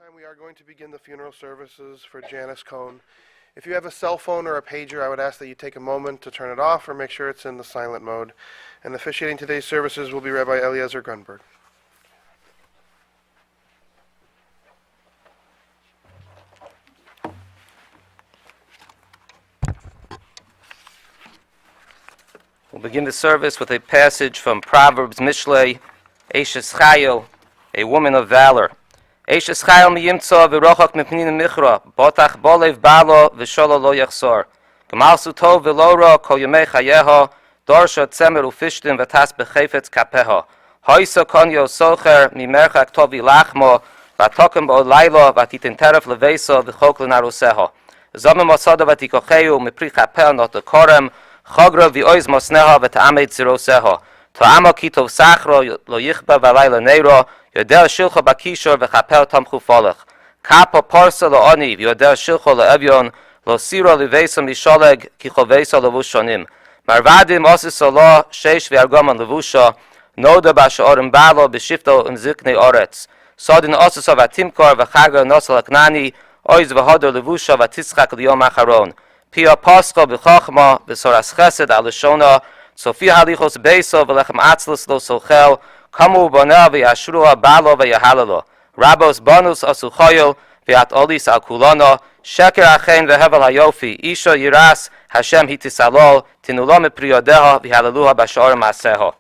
time, we are going to begin the funeral services for Janis Cohn. If you have a cell phone or a pager, I would ask that you take a moment to turn it off or make sure it's in the silent mode. And officiating today's services will be Rabbi Eliezer Grunberg. We'll begin the service with a passage from Proverbs Mishlei, Eishes Chayil, a woman of valor. Eishes Chayil miyimtza v'rochak mipnina michra, botach bolev balo v'sholo lo yachsor. Gemalsu tov v'lora kol yemei chayeha, dorsha tzemer ufishtim v'tas b'chefetz kapeha. Hoysa konyo socher mimerchak tovi lachmo, v'atokem bo laila v'titin teref levesa v'chok l'naruseha. Zomem osada v'tikocheyu mipri chapel not the korem, Chagra v'oiz mosneha v'ta'amet ziroseha. Ta'ama kitov sachro lo yichba v'alayla neira, yodel shilcha bakishor v'chapel tamchu folech. Kapa parsa lo ani v'yodel shilcha lo evyon, lo siro livesa misholeg ki chovesa levushonim. Marvadim osis Allah sheish v'argoman levusha, noda b'sha'orim balo b'shifto unziknei oretz. Sodin osis v'atimkor v'chagra nosel aknani, oiz v'hodor levusha v'titzchak liyom acharon. Pia Pascha b'chachma b'soras chesed alishona, Sofi halichos beiso v'lechem atzlus lo sochel, kamu b'neh v'yashrua balo v'yahalalo, Rabos bonus asuchoyel v'at olis al kulana, Sheker achen v'hevel hayofi, Isha yiras Hashem hitisalol, Tinulo mipriyodeha v'halaluha b'sha'or ma'aseha.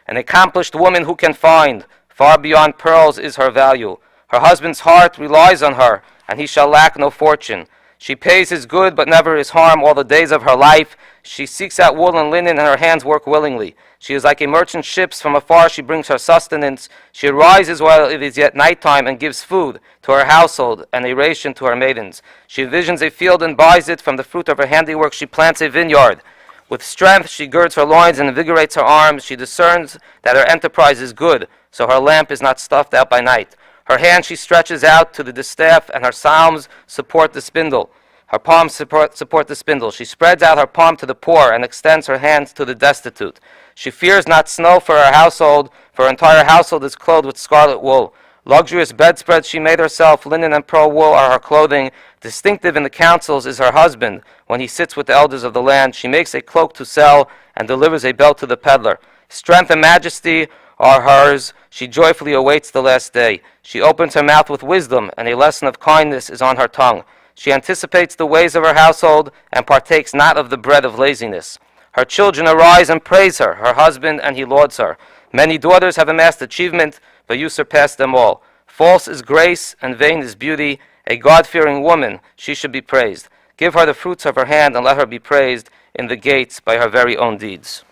An accomplished woman who can find, far beyond pearls is her value. Her husband's heart relies on her, and he shall lack no fortune. She pays his good, but never his harm all the days of her life. She seeks out wool and linen, and her hands work willingly. She is like a merchant ships. From afar she brings her sustenance. She arises while it is yet nighttime, and gives food to her household, and a ration to her maidens. She visions a field and buys it. From the fruit of her handiwork she plants a vineyard. With strength she girds her loins and invigorates her arms. She discerns that her enterprise is good, so her lamp is not stuffed out by night. Her hand she stretches out to the distaff, and her psalms support the spindle. Her palms support the spindle. She spreads out her palm to the poor and extends her hands to the destitute. She fears not snow for her household, for her entire household is clothed with scarlet wool. Luxurious bedspreads she made herself, linen and pearl wool are her clothing. Distinctive in the councils is her husband. When he sits with the elders of the land, she makes a cloak to sell and delivers a belt to the peddler. Strength and majesty are hers. She joyfully awaits the last day. She opens her mouth with wisdom, and a lesson of kindness is on her tongue. She anticipates the ways of her household and partakes not of the bread of laziness. Her children arise and praise her, her husband, and he lauds her. Many daughters have amassed achievement, but you surpass them all. False is grace and vain is beauty. A God-fearing woman, she should be praised. Give her the fruits of her hand and let her be praised in the gates by her very own deeds.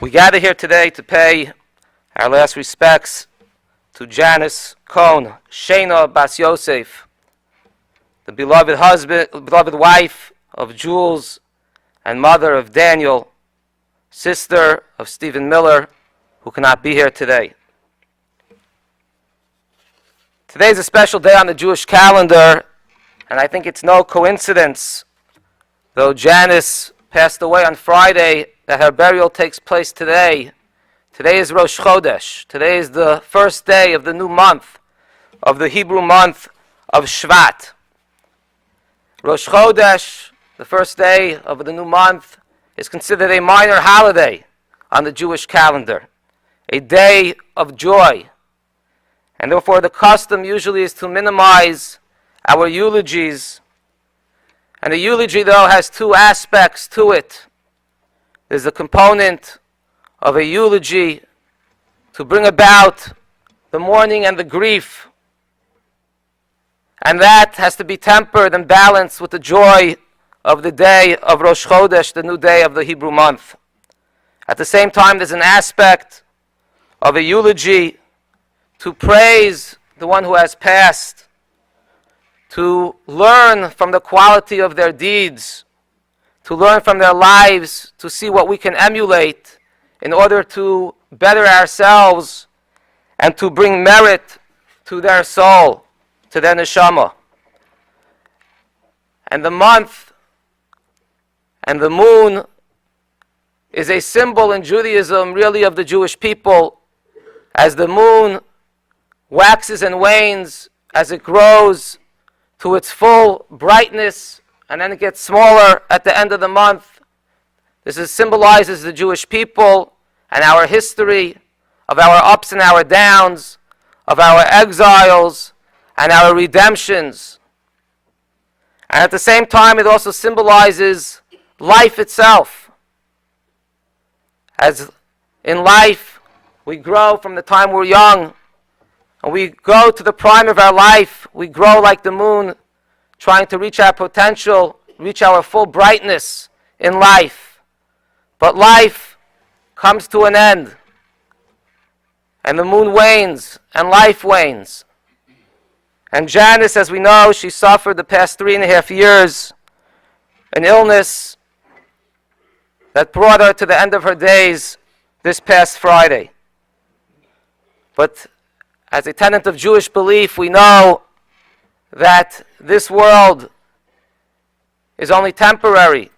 We gather here today to pay our last respects to Janis Cohn, Shena Bas Yosef, the beloved wife of Jules and mother of Daniel, sister of Stephen Miller, who cannot be here today. Today is a special day on the Jewish calendar, and I think it's no coincidence, though Janis passed away on Friday, that her burial takes place today. Today is Rosh Chodesh. Today is the first day of the new month, of the Hebrew month of Shvat. Rosh Chodesh, the first day of the new month, is considered a minor holiday on the Jewish calendar, a day of joy. And therefore the custom usually is to minimize our eulogies. And the eulogy, though, has two aspects to it. There's a component of a eulogy to bring about the mourning and the grief. And that has to be tempered and balanced with the joy of the day of Rosh Chodesh, the new day of the Hebrew month. At the same time, there's an aspect of a eulogy to praise the one who has passed, to learn from the quality of their deeds, to learn from their lives, to see what we can emulate in order to better ourselves and to bring merit to their soul, to their neshama. And the month and the moon is a symbol in Judaism really of the Jewish people. As the moon waxes and wanes, as it grows to its full brightness, and then it gets smaller at the end of the month. Symbolizes the Jewish people and our history of our ups and our downs, of our exiles and our redemptions. And at the same time, it also symbolizes life itself. As in life, we grow from the time we're young, and we go to the prime of our life. We grow like the moon, trying to reach our potential, reach our full brightness in life. But life comes to an end, and the moon wanes, and life wanes. And Janis, as we know, she suffered the past 3.5 years an illness that brought her to the end of her days this past Friday. But as a tenet of Jewish belief, we know that this world is only temporary.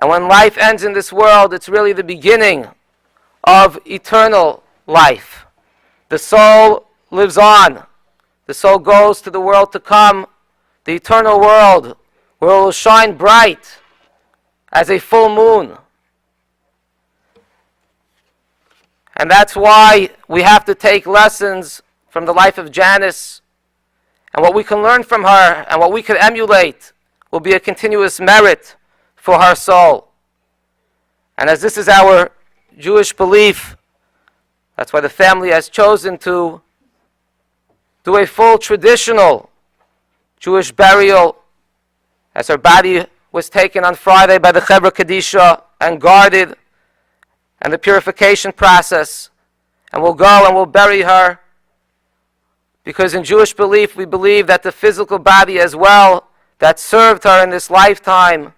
And when life ends in this world, it's really the beginning of eternal life. The soul lives on. The soul goes to the world to come, the eternal world, where it will shine bright as a full moon. And that's why we have to take lessons from the life of Janis. And what we can learn from her and what we can emulate will be a continuous merit for her soul. And as this is our Jewish belief, that's why the family has chosen to do a full traditional Jewish burial, as her body was taken on Friday by the Chevra Kadisha and guarded, and the purification process. And we'll go and we'll bury her, because in Jewish belief we believe that the physical body as well that served her in this lifetime,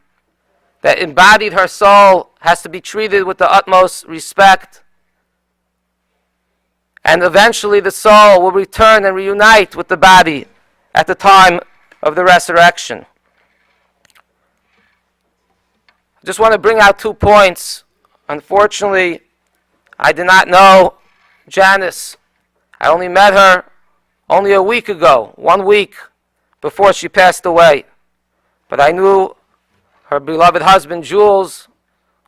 that embodied her soul, has to be treated with the utmost respect. And eventually the soul will return and reunite with the body at the time of the resurrection. I just want to bring out 2 points. Unfortunately, I did not know Janis. I only met her only a week ago, 1 week before she passed away. But I knew her beloved husband, Jules,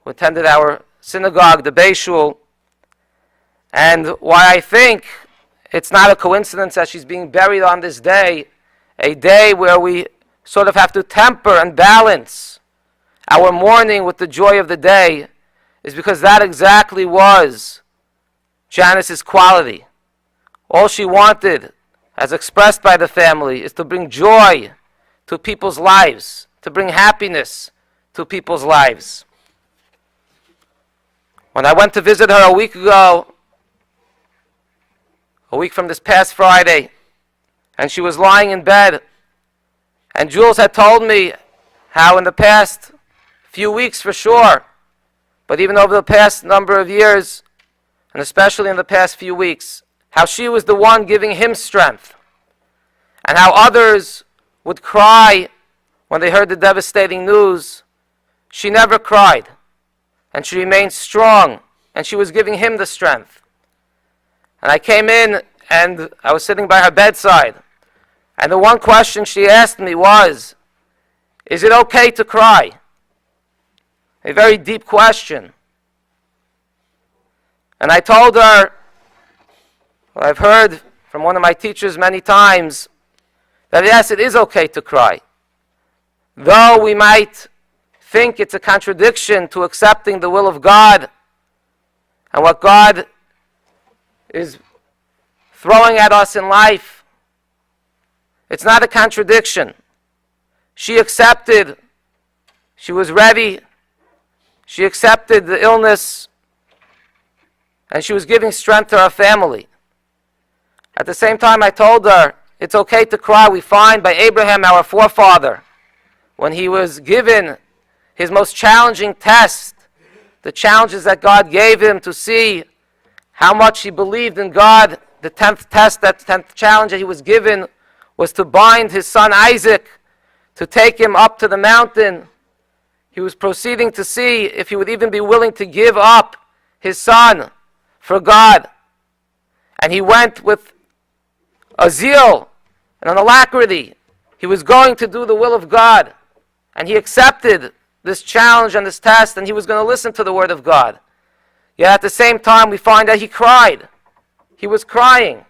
who attended our synagogue, the Beis Shul. And why I think it's not a coincidence that she's being buried on this day, a day where we sort of have to temper and balance our mourning with the joy of the day, is because that exactly was Janis's quality. All she wanted, as expressed by the family, is to bring joy to people's lives, to bring happiness to people's lives. When I went to visit her a week ago, a week from this past Friday, and she was lying in bed, and Jules had told me how in the past few weeks for sure, but even over the past number of years, and especially in the past few weeks, how she was the one giving him strength, and how others would cry when they heard the devastating news. She never cried, and she remained strong, and she was giving him the strength. And I came in, and I was sitting by her bedside, and the one question she asked me was, is it okay to cry? A very deep question. And I told her, well, I've heard from one of my teachers many times, that yes, it is okay to cry. Though we might think it's a contradiction to accepting the will of God and what God is throwing at us in life, it's not a contradiction. She accepted, she was ready, she accepted the illness, and she was giving strength to her family. At the same time, I told her, it's okay to cry. We find by Abraham, our forefather, when he was given his most challenging test, the challenges that God gave him to see how much he believed in God, the 10th test, that 10th challenge that he was given was to bind his son Isaac, to take him up to the mountain. he was proceeding to see if he would even be willing to give up his son for God. And he went with a zeal and an alacrity. He was going to do the will of God. And he accepted this challenge and this test, and he was going to listen to the word of God. Yet at the same time, we find that he cried. He was crying.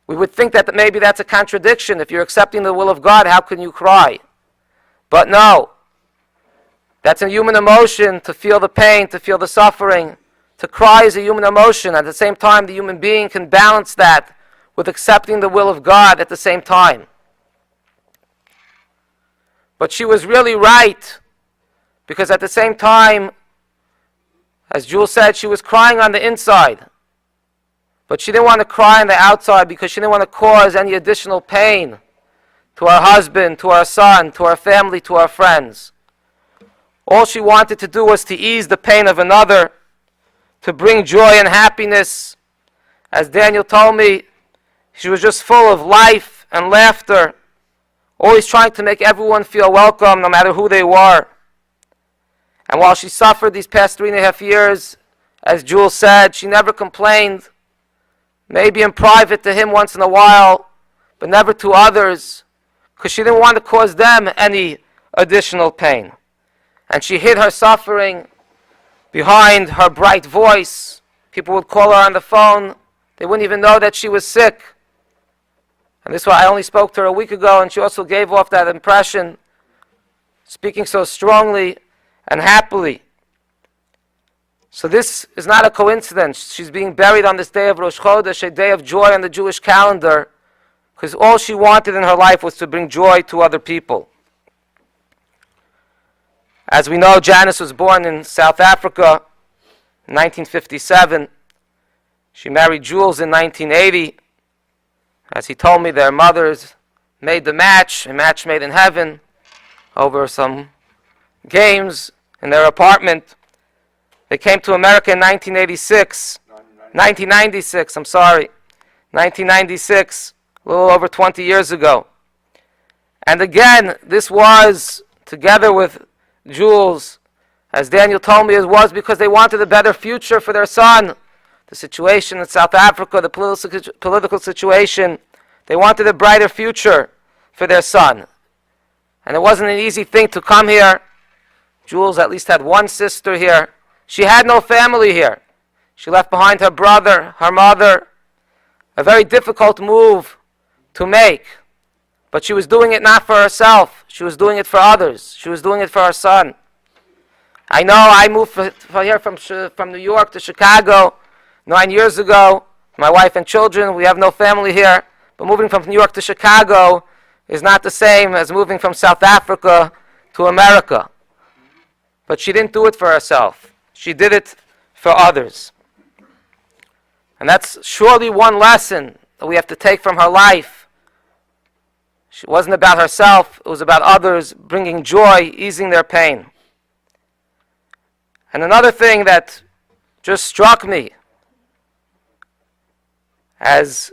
We would think that maybe that's a contradiction. If you're accepting the will of God, how can you cry? But no. That's a human emotion, to feel the pain, to feel the suffering. To cry is a human emotion. At the same time, the human being can balance that with accepting the will of God at the same time. But she was really right, because at the same time, as Jules said, she was crying on the inside. But she didn't want to cry on the outside because she didn't want to cause any additional pain to her husband, to her son, to her family, to her friends. All she wanted to do was to ease the pain of another, to bring joy and happiness. As Daniel told me, she was just full of life and laughter, always trying to make everyone feel welcome, no matter who they were. And while she suffered these past 3.5 years, as Jules said, she never complained, maybe in private to him once in a while, but never to others, because she didn't want to cause them any additional pain. And she hid her suffering behind her bright voice. People would call her on the phone. They wouldn't even know that she was sick. And this is why I only spoke to her a week ago, and she also gave off that impression, speaking so strongly and happily. So this is not a coincidence. She's being buried on this day of Rosh Chodesh, a day of joy on the Jewish calendar, because all she wanted in her life was to bring joy to other people. As we know, Janis was born in South Africa in 1957. She married Jules in 1980. As he told me, their mothers made the match, a match made in heaven, over some games in their apartment. They came to America in 1996. 1996, I'm sorry. 1996, a little over 20 years ago. And again, this was, together with Jules, as Daniel told me, it was because they wanted a better future for their son. The situation in South Africa, the political situation, they wanted a brighter future for their son. And it wasn't an easy thing to come here. Jules at least had one sister here. She had no family here. She left behind her brother, her mother. A very difficult move to make. But she was doing it not for herself. She was doing it for others. She was doing it for her son. I know I moved here from New York to Chicago 9 years ago. My wife and children, we have no family here. But moving from New York to Chicago is not the same as moving from South Africa to America. But she didn't do it for herself. She did it for others. And that's surely one lesson that we have to take from her life. It wasn't about herself, it was about others, bringing joy, easing their pain. And another thing that just struck me, as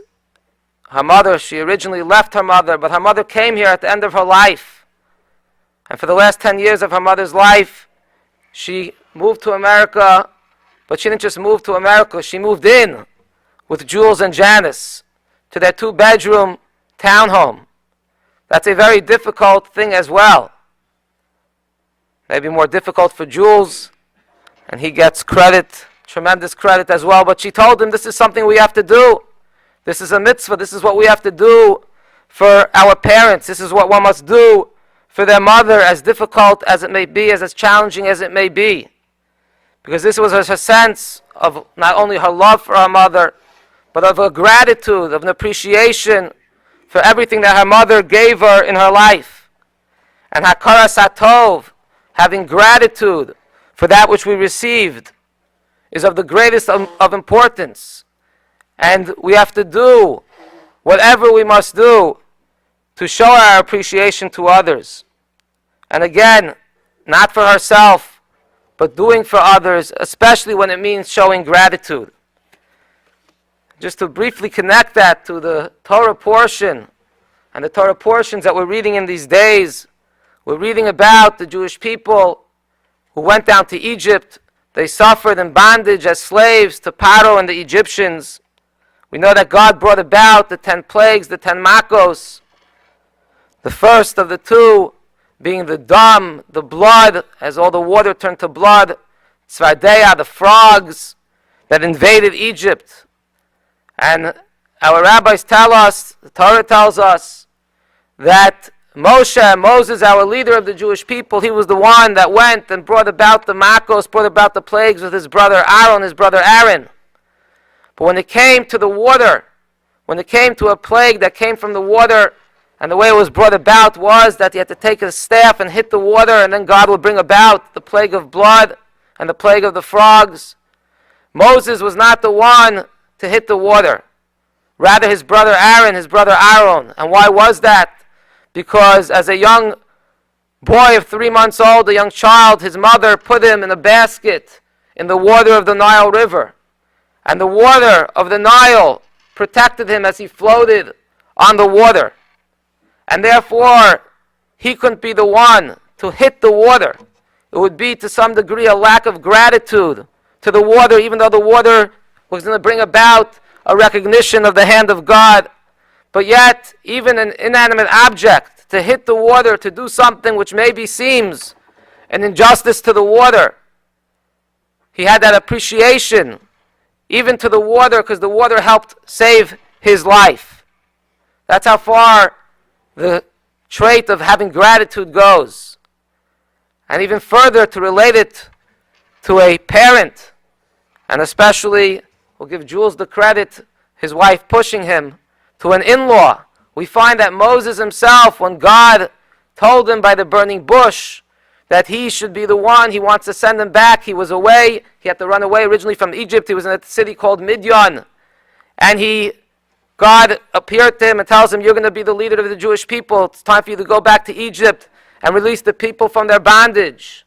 her mother, she originally left her mother, but her mother came here at the end of her life. And for the last 10 years of her mother's life, she moved to America, but she didn't just move to America, she moved in with Jules and Janis to their 2-bedroom townhome. That's a very difficult thing as well. Maybe more difficult for Jules, and he gets credit, tremendous credit as well, but she told him this is something we have to do. This is a mitzvah, this is what we have to do for our parents, this is what one must do for their mother, as difficult as it may be, as challenging as it may be. Because this was her sense of not only her love for her mother, but of a gratitude, of an appreciation for everything that her mother gave her in her life. And Hakara Satov, having gratitude for that which we received, is of the greatest of importance. And we have to do whatever we must do to show our appreciation to others. And again, not for herself, but doing for others, especially when it means showing gratitude. Just to briefly connect that to the Torah portion, and the Torah portions that we're reading in these days, We're reading about the Jewish people who went down to Egypt. They suffered in bondage as slaves to Paro and the Egyptians. We know that God brought about the 10 plagues, the 10 makos. The first of the two being the dam, the blood, as all the water turned to blood. Tzvadeya, the frogs that invaded Egypt. And our rabbis tell us, the Torah tells us, that Moses, our leader of the Jewish people, he was the one that went and brought about the makos, brought about the plagues with his brother Aaron. But when it came to the water, when it came to a plague that came from the water, and the way it was brought about was that he had to take his staff and hit the water, and then God would bring about the plague of blood and the plague of the frogs. Moses was not the one to hit the water. Rather his brother Aaron. And why was that? Because as a young boy of 3 months old, a young child, his mother put him in a basket in the water of the Nile River. And the water of the Nile protected him as he floated on the water. And therefore, he couldn't be the one to hit the water. It would be to some degree a lack of gratitude to the water, even though the water was going to bring about a recognition of the hand of God. But yet, even an inanimate object, to hit the water, to do something which maybe seems an injustice to the water, he had that appreciation, even to the water, because the water helped save his life. That's how far the trait of having gratitude goes. And even further, to relate it to a parent, and especially, we'll give Jules the credit, his wife pushing him, to an in-law. We find that Moses himself, when God told him by the burning bush that he should be the one, he wants to send him back. He was away. He had to run away originally from Egypt. He was in a city called Midian. And God appeared to him and tells him, you're going to be the leader of the Jewish people. It's time for you to go back to Egypt and release the people from their bondage.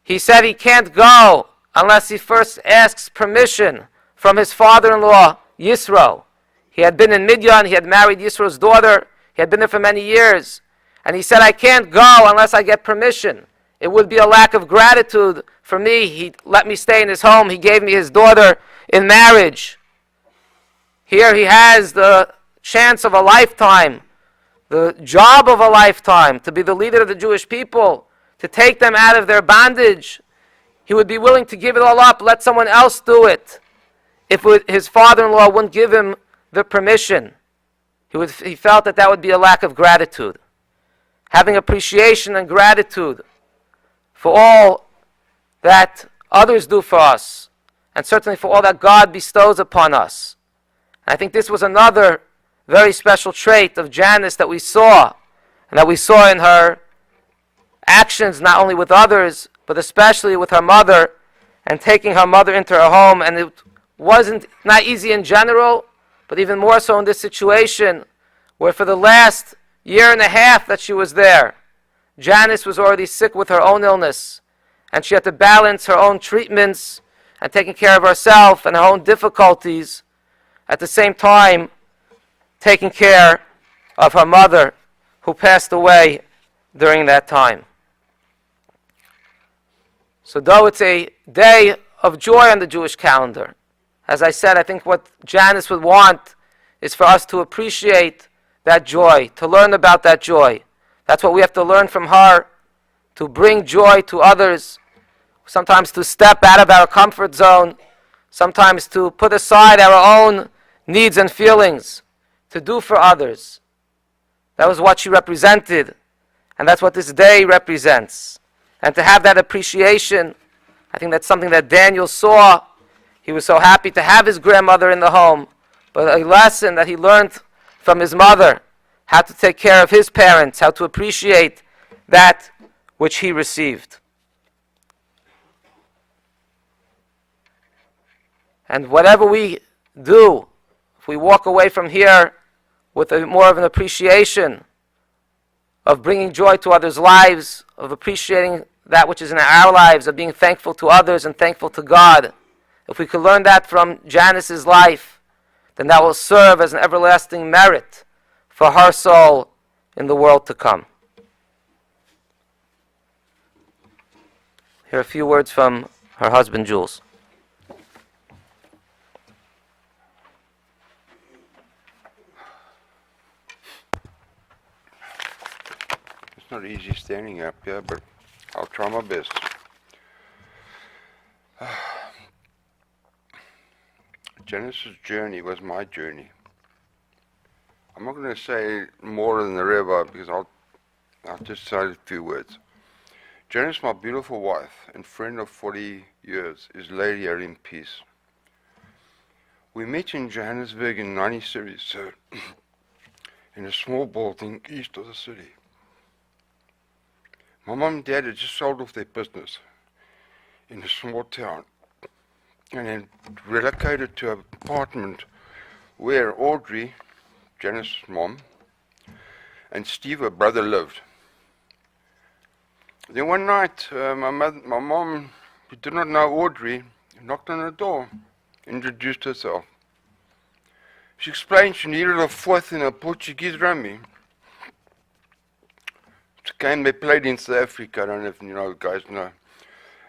He said he can't go unless he first asks permission from his father-in-law, Yisro. He had been in Midian, he had married Yisro's daughter, he had been there for many years. And he said, I can't go unless I get permission. It would be a lack of gratitude for me. He let me stay in his home, he gave me his daughter in marriage. Here he has the chance of a lifetime, the job of a lifetime, to be the leader of the Jewish people, to take them out of their bondage. He would be willing to give it all up, let someone else do it, if his father-in-law wouldn't give him the permission. He felt that would be a lack of gratitude. Having appreciation and gratitude for all that others do for us, and certainly for all that God bestows upon us. I think this was another very special trait of Janis that we saw, and that we saw in her actions, not only with others, but especially with her mother, and taking her mother into her home. And it wasn't not easy in general, but even more so in this situation, where for the last year and a half that she was there, Janis was already sick with her own illness, and she had to balance her own treatments and taking care of herself and her own difficulties, at the same time taking care of her mother, who passed away during that time. So though it's a day of joy on the Jewish calendar, as I said, I think what Janis would want is for us to appreciate that joy, to learn about that joy. That's what we have to learn from her, to bring joy to others, sometimes to step out of our comfort zone, sometimes to put aside our own needs and feelings, to do for others. That was what she represented, and that's what this day represents. And to have that appreciation, I think that's something that Daniel saw. He was so happy to have his grandmother in the home, but a lesson that he learned from his mother, how to take care of his parents, how to appreciate that which he received. And whatever we do, if we walk away from here with more of an appreciation of bringing joy to others' lives, of appreciating that which is in our lives, of being thankful to others and thankful to God, if we could learn that from Janis's life, then that will serve as an everlasting merit for her soul in the world to come. hear a few words from her husband, Jules. It's not easy standing up here, but I'll try my best. Janis's journey was my journey. I'm not going to say more than the rabbi because I'll just say a few words. Janis, my beautiful wife and friend of 40 years, is laid here in peace. We met in Johannesburg in 1977 in a small building east of the city. My mum and dad had just sold off their business in a small town and then relocated to an apartment where Audrey, Janis' mom, and Steve, her brother, lived. Then one night, my mom, who did not know Audrey, knocked on the door, introduced herself. She explained she needed a fourth in a Portuguese rummy. It's a game they played in South Africa, I don't know if you guys know.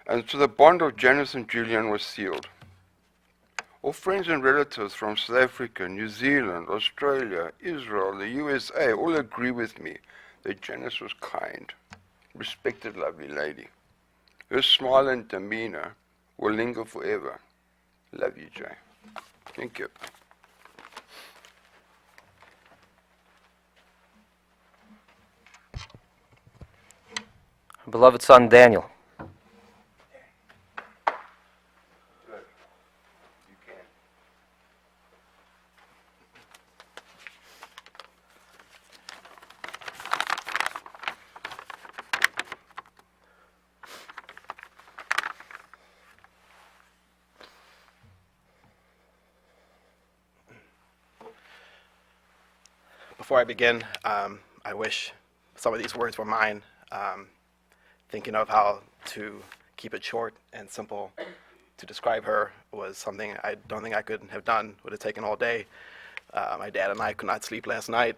And so the bond of Janis and Julian was sealed. All friends and relatives from South Africa, New Zealand, Australia, Israel, the USA all agree with me that Janis was kind, respected, lovely lady. Her smile and demeanor will linger forever. Love you, Jay. Thank you. Her beloved son, Daniel. Before I begin, I wish some of these words were mine. Thinking of how to keep it short and simple to describe her was something I don't think I could have done. It would have taken all day. My dad and I could not sleep last night.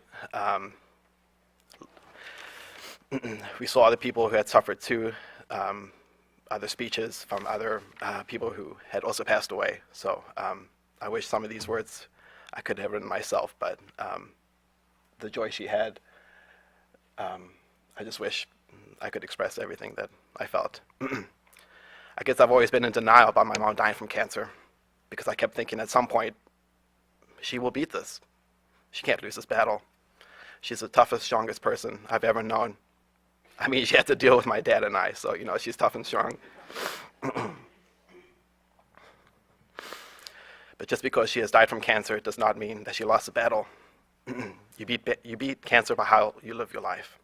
We saw other people who had suffered too, other speeches from other people who had also passed away. So I wish some of these words I could have written myself, but the joy she had, I just wish I could express everything that I felt. I guess I've always been in denial about my mom dying from cancer because I kept thinking at some point, she will beat this. She can't lose this battle. She's the toughest, strongest person I've ever known. I mean, she had to deal with my dad and I, so, she's tough and strong. But just because she has died from cancer does not mean that she lost the battle. You beat cancer by how you live your life.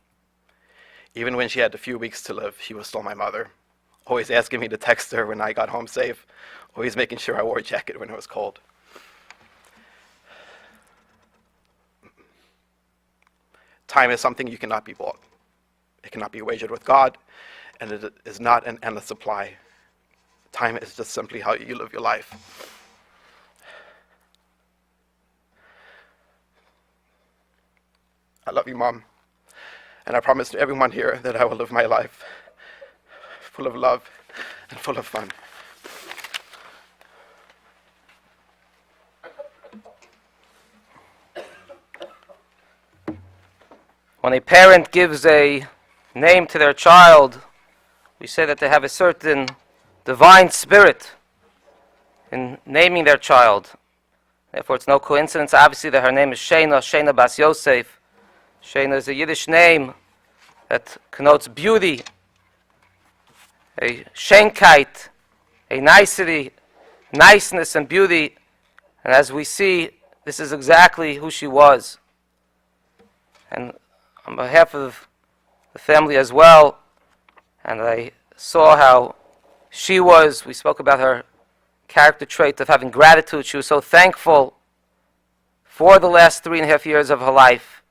Even when she had a few weeks to live, she was still my mother, always asking me to text her when I got home safe, always making sure I wore a jacket when it was cold. Time is something you cannot be bought. It cannot be wagered with God, and it is not an endless supply. Time is just simply how you live your life. I love you, Mom. And I promise to everyone here that I will live my life full of love and full of fun. When a parent gives a name to their child, we say that they have a certain divine spirit in naming their child. Therefore, it's no coincidence, obviously, that her name is Shena Bas Yosef. Shena is a Yiddish name that connotes beauty, a Schenkheit, a nicety, niceness and beauty. And as we see, this is exactly who she was. And on behalf of the family as well, and I saw how she was, we spoke about her character trait of having gratitude. She was so thankful for the last 3.5 years of her life,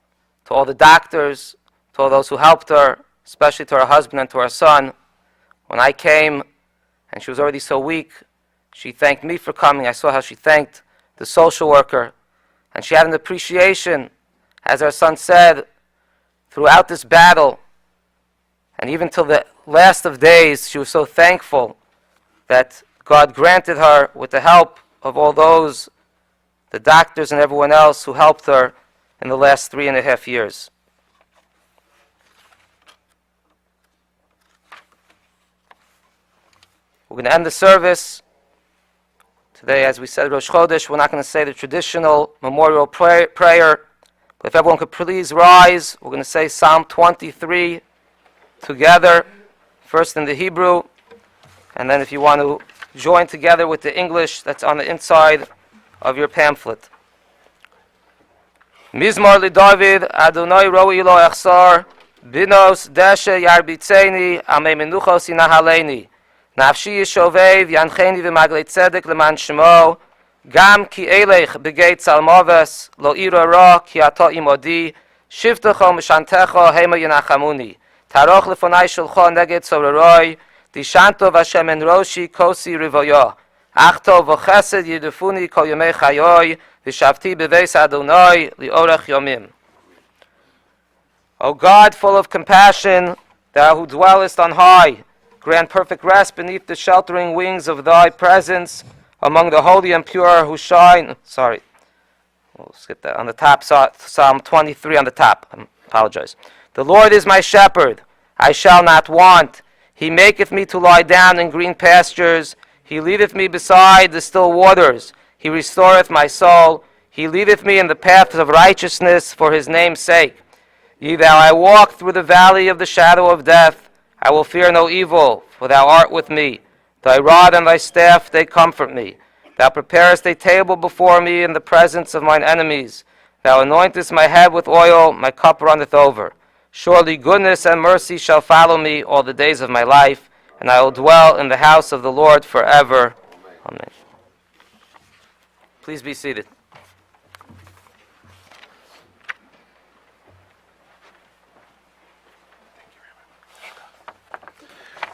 to all the doctors, to all those who helped her, especially to her husband and to her son. When I came, and she was already so weak, she thanked me for coming. I saw how she thanked the social worker, and she had an appreciation, as our son said, throughout this battle, and even till the last of days, she was so thankful that God granted her, with the help of all those, the doctors and everyone else who helped her in the last 3.5 years. We're going to end the service. Today, as we said, Rosh Chodesh, we're not going to say the traditional memorial prayer, but if everyone could please rise, we're going to say Psalm 23 together, first in the Hebrew, and then if you want to join together with the English, that's on the inside of your pamphlet. Mizmor LeDavid, Adonai Roi Lo Echsar, Binos Deshe Yarbitzeni, Amei Menuchos Inahaleni. Nafshi Yishovev, Yancheni V'Maglei Tzedek Leman Shemo, Gam Ki Elech Begeit Salmoves, Lo Ira Ra, Ki Ata Imodi, Shivtecho Mishantecho, Hema Yenachamuni, Taroch Lefonai Shulcho Neged Sororoi, Dishanto Vashem En Roshi, Kosi Rivoyo, Achto V'Chesed Yidufuni Kol Yomei Chayoi, V'Shavti Beveis Adonai, Li'orech Yomim. O God, full of compassion, thou who dwellest on high, grant perfect rest beneath the sheltering wings of thy presence among the holy and pure who shine. We'll skip that. On the top, Psalm 23 on the top. I apologize. The Lord is my shepherd, I shall not want. He maketh me to lie down in green pastures. He leadeth me beside the still waters. He restoreth my soul. He leadeth me in the paths of righteousness for his name's sake. Yea, though I walk through the valley of the shadow of death, I will fear no evil, for thou art with me. Thy rod and thy staff, they comfort me. Thou preparest a table before me in the presence of mine enemies. Thou anointest my head with oil, my cup runneth over. Surely goodness and mercy shall follow me all the days of my life, and I will dwell in the house of the Lord forever. Amen. Please be seated.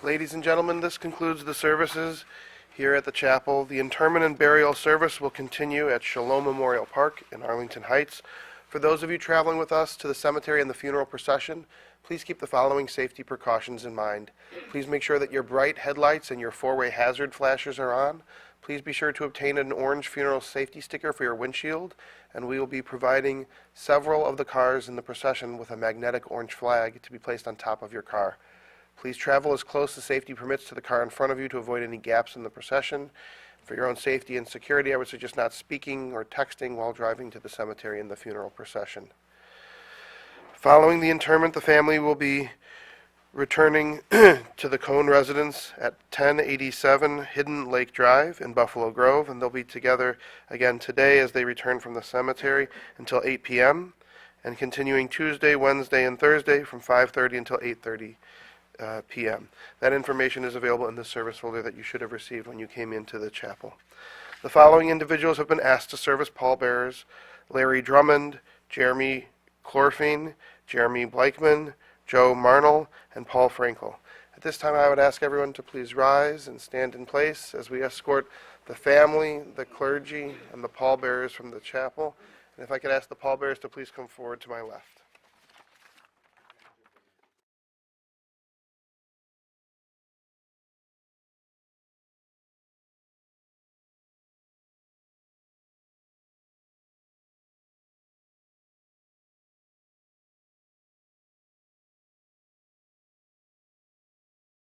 Ladies and gentlemen, this concludes the services here at the chapel. The interment and burial service will continue at Shalom Memorial Park in Arlington Heights. For those of you traveling with us to the cemetery and the funeral procession, please keep the following safety precautions in mind. Please make sure that your bright headlights and your four-way hazard flashers are on. Please be sure to obtain an orange funeral safety sticker for your windshield, and we will be providing several of the cars in the procession with a magnetic orange flag to be placed on top of your car. Please travel as close as safety permits to the car in front of you to avoid any gaps in the procession. For your own safety and security, I would suggest not speaking or texting while driving to the cemetery and the funeral procession. Following the interment, the family will be returning to the Cohn residence at 1087 Hidden Lake Drive in Buffalo Grove, and they'll be together again today as they return from the cemetery until 8 p.m., and continuing Tuesday, Wednesday, and Thursday from 5:30 until 8:30 p.m. That information is available in the service folder that you should have received when you came into the chapel. The following individuals have been asked to serve as pallbearers: Larry Drummond, Jeremy Chlorfine, Jeremy Bleichman, Joe Marnell, and Paul Frankel. At this time, I would ask everyone to please rise and stand in place as we escort the family, the clergy, and the pallbearers from the chapel. And if I could ask the pallbearers to please come forward to my left.